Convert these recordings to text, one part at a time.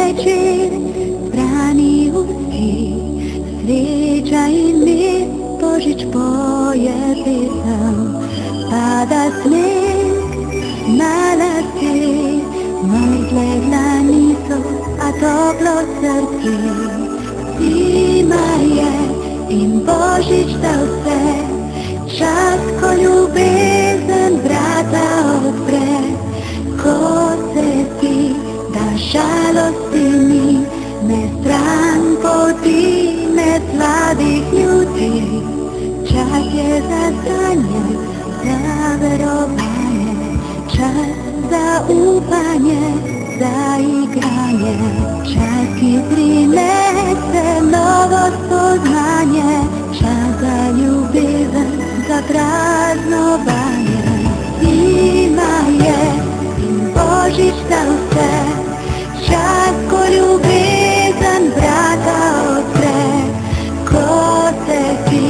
večer, brány úzky, svieča in mir, Božič poje pieseň. Pada sneh na lasy, mrzlé dlani sú a toplo v srdci. Zima je, im Božič dal se, čas, ko ljubezen vrata odpre. Ko se ti da žalosti ni, ne stran poti, ne slabih ljudi. Čas je za stanje, za verovanje, čas za upanje, za igranje. Čas, ki prinese novo spoznanje, čas za ljubezen, za praznovanje. Zima je, in Božič dal se, čas, ko ljubezen vrata odpre. Ko se ti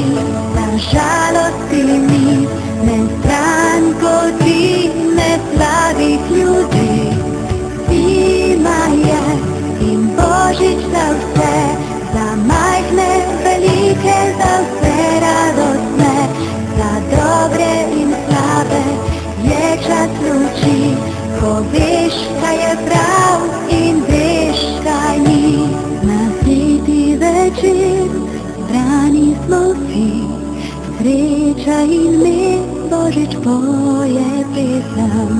na žalosti ni, ne stran poti, ne slabih ljudi. Zima je, in Božič dal se, za majhne, velike, za vse radostne, za dobre in slabe, je čas luči. Ko veš, kaj je prav in veš, kaj ni. Na sveti večer, zbrani smo vsi, sreča in mir, Božič poje pieseň.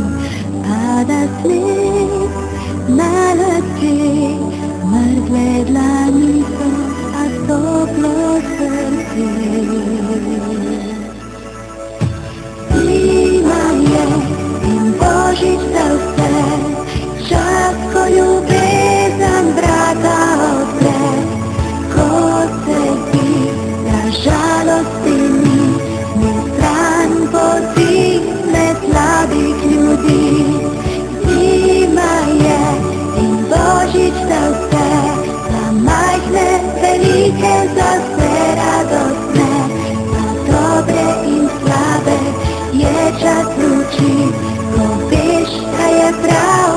Pada sneh na lasy, mrzlé dlani sú a toplo v srdci. Zima je, in Božič dal se, čas, ko ljubezen vrata odpre. Ko se ti na žalosti ni, ne stran poti, ne slabih ljudi. Zima je, in Božič dal se, za majhne, velike, za vse radostne, za dobre in slabe, je čas luči. Ko veš, kaj je prav